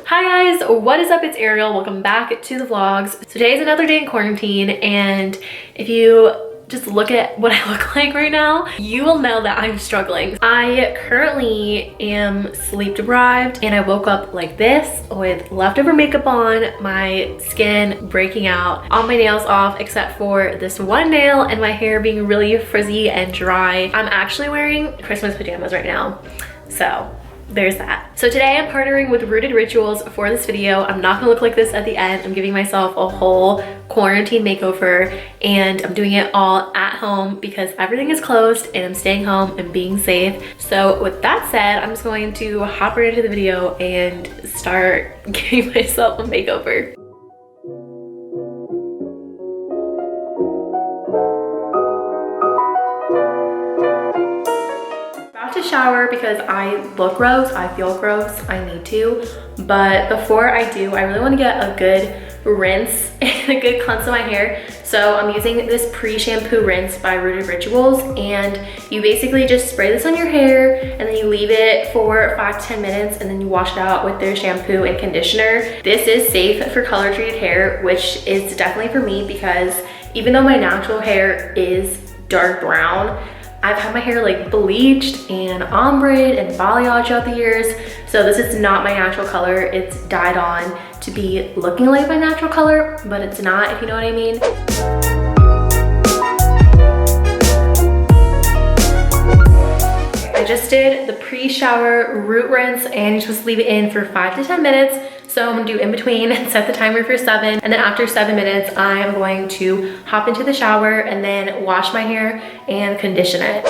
Hi guys, what is up? It's Ariel. Welcome back to the vlogs. So today is another day in quarantine, and if you just look at what I look like right now, you will know that I'm struggling. I currently am sleep deprived, and I woke up like this with leftover makeup on, my skin breaking out, all my nails off except for this one nail, and my hair being really frizzy and dry. I'm actually wearing Christmas pajamas right now, so there's that. So today I'm partnering with Rooted Rituals for this video. I'm not gonna look like this at the end. I'm giving myself a whole quarantine makeover, and I'm doing it all at home because everything is closed and I'm staying home and being safe. So with that said, I'm just going to hop right into the video and start giving myself a makeover. Shower because I look gross, I feel gross, I need to, but before I do, I really want to get a good rinse and a good cleanse of my hair. So I'm using this pre-shampoo rinse by Rooted Rituals, and you basically just spray this on your hair and then you leave it for 5 to 10 minutes and then you wash it out with their shampoo and conditioner. This is safe for color treated hair, which is definitely for me because even though my natural hair is dark brown, I've had my hair like bleached and ombre and balayage throughout the years. So this is not my natural color. It's dyed on to be looking like my natural color, but it's not, if you know what I mean. I just did the pre-shower root rinse, and you're supposed to leave it in for 5 to 10 minutes. So I'm gonna do in between and set the timer for 7. And then after 7 minutes, I'm going to hop into the shower and then wash my hair and condition it.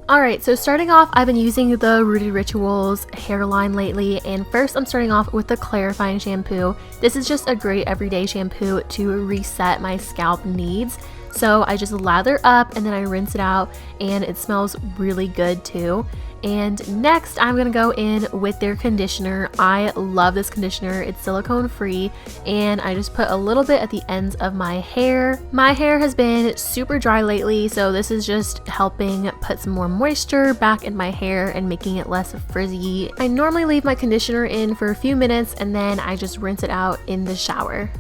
Alright, so starting off, I've been using the Rooted Rituals hairline lately, and first I'm starting off with the clarifying shampoo. This is just a great everyday shampoo to reset my scalp needs. So I just lather up and then I rinse it out, and it smells really good too. And next I'm gonna go in with their conditioner. I love this conditioner. It's silicone free, and I just put a little bit at the ends of my hair. My hair has been super dry lately, so this is just helping put some more moisture back in my hair and making it less frizzy. I normally leave my conditioner in for a few minutes and then I just rinse it out in the shower.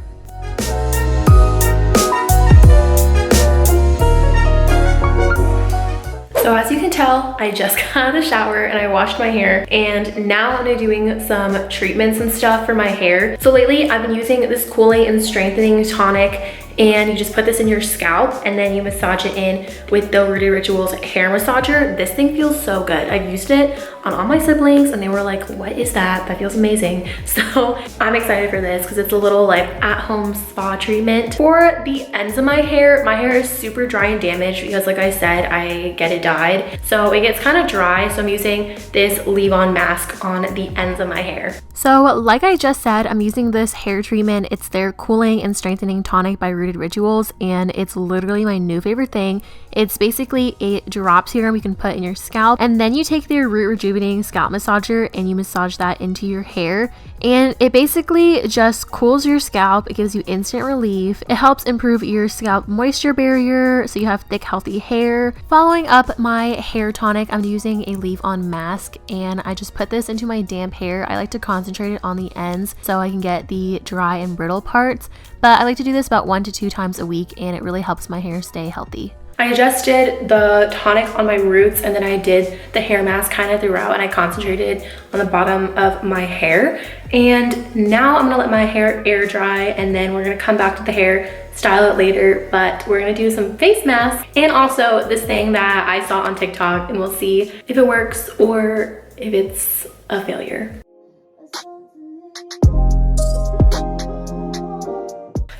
So as you can tell, I just got out of the shower and I washed my hair, and now I'm doing some treatments and stuff for my hair. So lately I've been using this cooling and strengthening tonic, and you just put this in your scalp and then you massage it in with the Rooted Rituals hair massager. This thing feels so good. I've used it on all my siblings and they were like, what is that? That feels amazing. So I'm excited for this because it's a little like at-home spa treatment. For the ends of my hair is super dry and damaged because like I said, I get it dyed. So it gets kind of dry. So I'm using this leave-on mask on the ends of my hair. So like I just said, I'm using this hair treatment. It's their cooling and strengthening tonic by Rooted Rituals, and it's literally my new favorite thing. It's basically a drop serum you can put in your scalp, and then you take their root rejuvenating scalp massager and you massage that into your hair, and it basically just cools your scalp. It gives you instant relief. It helps improve your scalp moisture barrier so you have thick, healthy hair. Following up my hair tonic, I'm using a leave-on mask, and I just put this into my damp hair. I like to concentrate it on the ends so I can get the dry and brittle parts, but I like to do this about 1 to 2 times a week, and it really helps my hair stay healthy. I just did the tonic on my roots, and then I did the hair mask kind of throughout, and I concentrated on the bottom of my hair. And now I'm gonna let my hair air dry, and then we're gonna come back to the hair, style it later, but we're gonna do some face masks and also this thing that I saw on TikTok, and we'll see if it works or if it's a failure.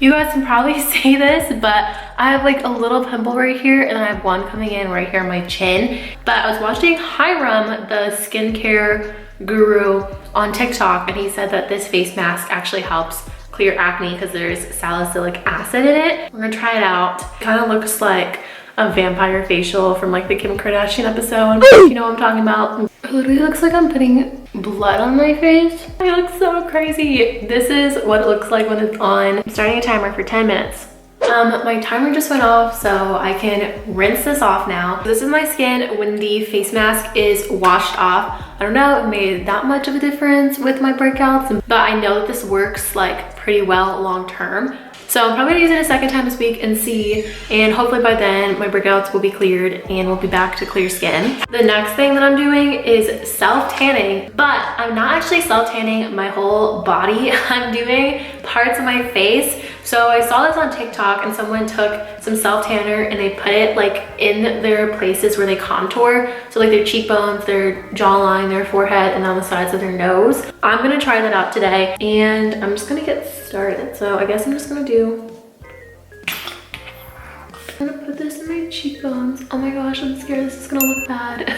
You guys can probably see this, but I have like a little pimple right here, and I have one coming in right here on my chin. But I was watching Hiram, the skincare guru, on TikTok, and he said that this face mask actually helps clear acne because there's salicylic acid in it. We're gonna try it out. It kind of looks like a vampire facial from like the Kim Kardashian episode, if you know what I'm talking about. It literally looks like I'm putting blood on my face. I look so crazy. This is what it looks like when it's on. I'm starting a timer for 10 minutes. My timer just went off, so I can rinse this off now. This is my skin when the face mask is washed off. I don't know if it made that much of a difference with my breakouts, but I know that this works like pretty well long term. So I'm probably gonna use it a second time this week and see, and hopefully by then my breakouts will be cleared and we'll be back to clear skin. The next thing that I'm doing is self-tanning, but I'm not actually self-tanning my whole body. I'm doing parts of my face. So I saw this on TikTok and someone took some self-tanner and they put it like in their places where they contour. So like their cheekbones, their jawline, their forehead, and on the sides of their nose. I'm gonna try that out today and I'm just gonna get started. So I guess I'm just gonna I'm gonna put this in my cheekbones. Oh my gosh, I'm scared this is gonna look bad.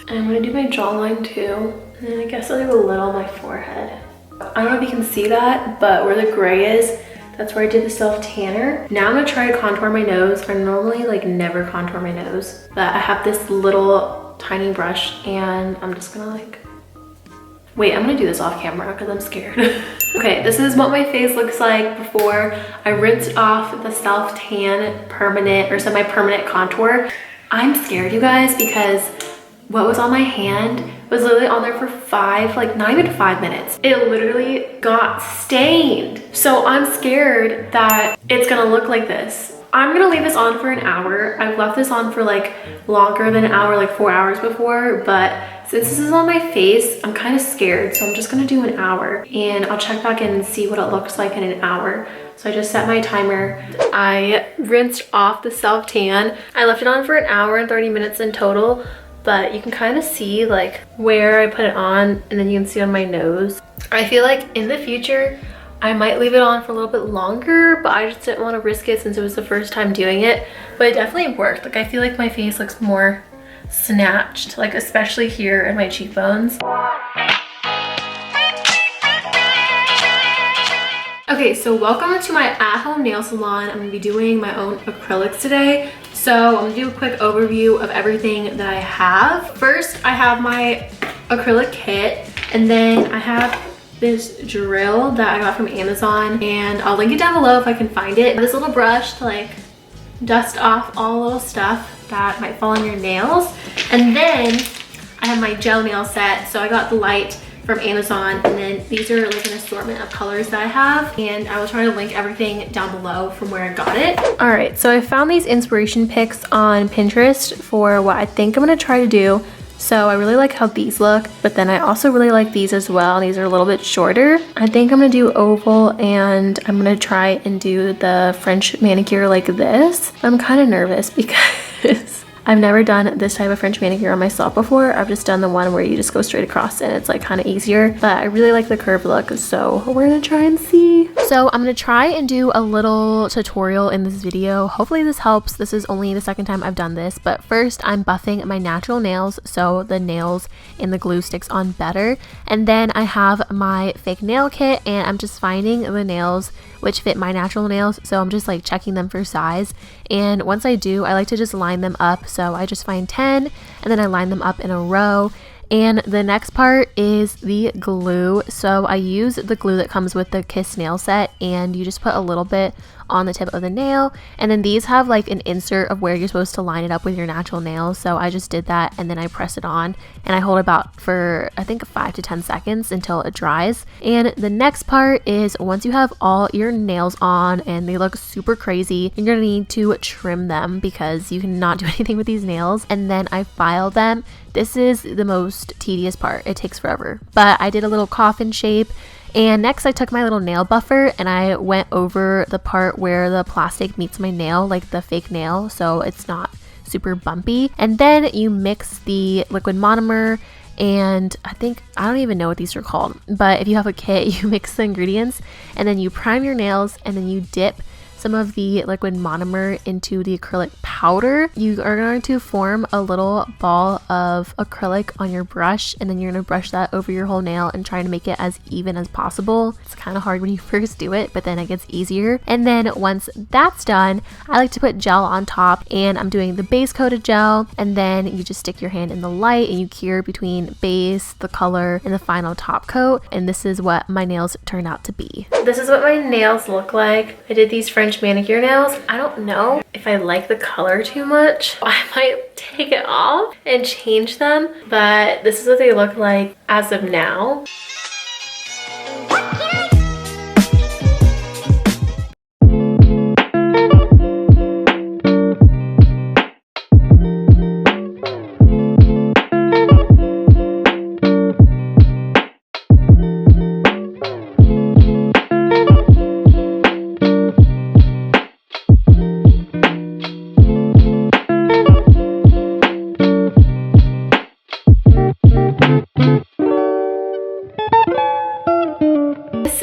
And I'm gonna do my jawline too. And then I guess I'll do a little on my forehead. I don't know if you can see that, but where the gray is, that's where I did the self-tanner. Now I'm gonna try to contour my nose. I normally like never contour my nose, but I have this little tiny brush and I'm just gonna like, wait, I'm gonna do this off camera because I'm scared. Okay, this is what my face looks like before I rinsed off the self-tan permanent or semi-permanent contour. I'm scared, you guys, because what was on my hand was literally on there for not even 5 minutes. It literally got stained. So I'm scared that it's gonna look like this. I'm gonna leave this on for an hour. I've left this on for like longer than an hour, like 4 hours before, but since this is on my face, I'm kind of scared. So I'm just gonna do an hour and I'll check back in and see what it looks like in an hour. So I just set my timer. I rinsed off the self-tan. I left it on for an hour and 30 minutes in total, but you can kind of see like where I put it on and then you can see on my nose. I feel like in the future, I might leave it on for a little bit longer, but I just didn't want to risk it since it was the first time doing it. But it definitely worked. Like I feel like my face looks more snatched, like especially here in my cheekbones. Okay, so welcome to my at-home nail salon. I'm gonna be doing my own acrylics today. So I'm gonna do a quick overview of everything that I have. First, I have my acrylic kit, and then I have this drill that I got from Amazon, and I'll link it down below if I can find it. This little brush to like dust off all little stuff that might fall on your nails. And then I have my gel nail set. So I got the light from Amazon, and then these are like an assortment of colors that I have, and I will try to link everything down below from where I got it. All right, so I found these inspiration pics on Pinterest for what I think I'm gonna try to do. So I really like how these look, but then I also really like these as well. These are a little bit shorter. I think I'm gonna do oval, and I'm gonna try and do the French manicure like this. I'm kind of nervous because I've never done this type of French manicure on myself before. I've just done the one where you just go straight across and it's like kind of easier, but I really like the curved look, so we're gonna try and see. So I'm gonna try and do a little tutorial in this video. Hopefully this helps. This is only the second time I've done this, but first I'm buffing my natural nails so the nails and the glue sticks on better. And then I have my fake nail kit, and I'm just finding the nails which fit my natural nails, so I'm just like checking them for size. And once I do, I like to just line them up. So I just find 10 and then I line them up in a row. And the next part is the glue. So I use the glue that comes with the Kiss nail set, and you just put a little bit on the tip of the nail, and then these have like an insert of where you're supposed to line it up with your natural nails. So I just did that, and then I press it on and I hold it about for I think 5 to 10 seconds until it dries. And the next part is once you have all your nails on and they look super crazy, you're gonna need to trim them because you cannot do anything with these nails. And then I file them. This is the most tedious part. It takes forever, but I did a little coffin shape. And next I took my little nail buffer and I went over the part where the plastic meets my nail, like the fake nail, so it's not super bumpy. And then you mix the liquid monomer, and I don't even know what these are called, but if you have a kit, you mix the ingredients and then you prime your nails, and then you dip some of the liquid monomer into the acrylic powder. You are going to form a little ball of acrylic on your brush, and then you're going to brush that over your whole nail and try to make it as even as possible. It's kind of hard when you first do it, but then it gets easier. And then once that's done, I like to put gel on top, and I'm doing the base coated gel, and then you just stick your hand in the light and you cure between base, the color, and the final top coat. And this is what my nails turned out to be. This is what my nails look like. I did these French manicure nails. I don't know if I like the color too much. I might take it off and change them, but this is what they look like as of now.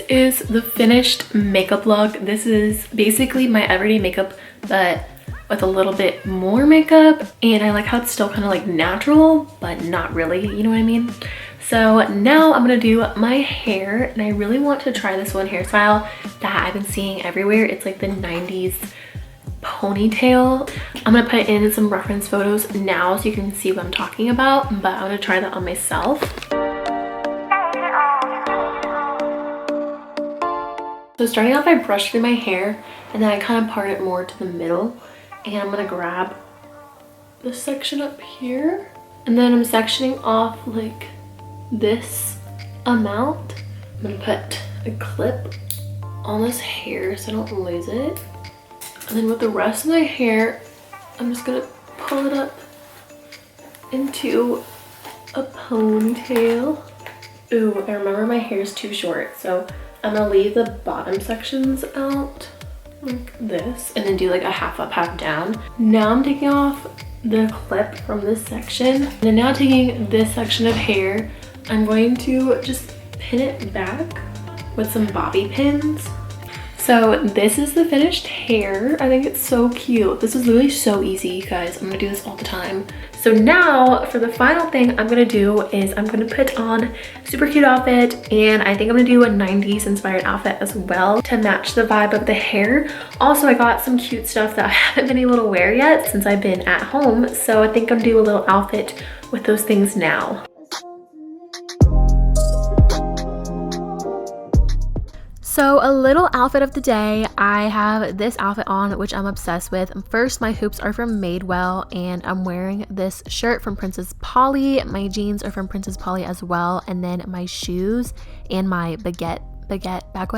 Is the finished makeup look. This is basically my everyday makeup but with a little bit more makeup, and I like how it's still kind of like natural but not really, you know what I mean? So now I'm gonna do my hair, and I really want to try this one hairstyle that I've been seeing everywhere. It's like the 90s ponytail. I'm gonna put in some reference photos now so you can see what I'm talking about, but I'm gonna try that on myself. So starting off, I brush through my hair, and then I kind of part it more to the middle, and I'm gonna grab this section up here, and then I'm sectioning off like this amount. I'm gonna put a clip on this hair so I don't lose it, and then with the rest of my hair, I'm just gonna pull it up into a ponytail. Ooh, I remember my hair is too short, so I'm gonna leave the bottom sections out like this, and then do like a half up, half down. Now I'm taking off the clip from this section, and then now taking this section of hair, I'm going to just pin it back with some bobby pins. So this is the finished hair. I think it's so cute. This is literally so easy, you guys. I'm gonna do this all the time. So now for the final thing I'm gonna do is I'm gonna put on a super cute outfit, and I think I'm gonna do a 90s inspired outfit as well to match the vibe of the hair. Also, I got some cute stuff that I haven't been able to wear yet since I've been at home. So I think I'm gonna do a little outfit with those things now. So a little outfit of the day, I have this outfit on, which I'm obsessed with. First, my hoops are from Madewell, and I'm wearing this shirt from Princess Polly. My jeans are from Princess Polly as well, and then my shoes and my baguette bag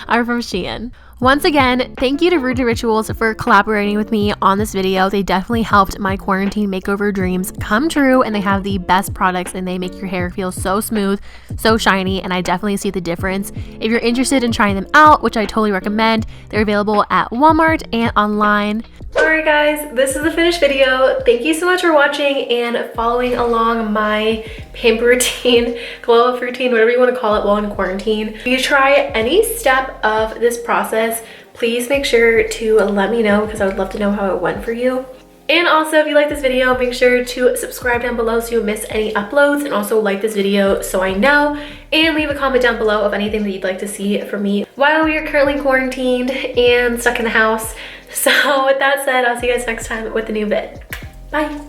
are from Shein. Once again, thank you to Rude Rituals for collaborating with me on this video. They definitely helped my quarantine makeover dreams come true, and they have the best products, and they make your hair feel so smooth, so shiny, and I definitely see the difference. If you're interested in trying them out, which I totally recommend, they're available at Walmart and online. Alright guys, this is the finished video. Thank you so much for watching and following along my pamper routine, glow up routine, whatever you want to call it while in quarantine. If you try any step of this process, please make sure to let me know, because I would love to know how it went for you. And also, if you like this video, make sure to subscribe down below so you don't miss any uploads, and also like this video so I know, and leave a comment down below of anything that you'd like to see from me while we are currently quarantined and stuck in the house. So with that said, I'll see you guys next time with a new vid. Bye.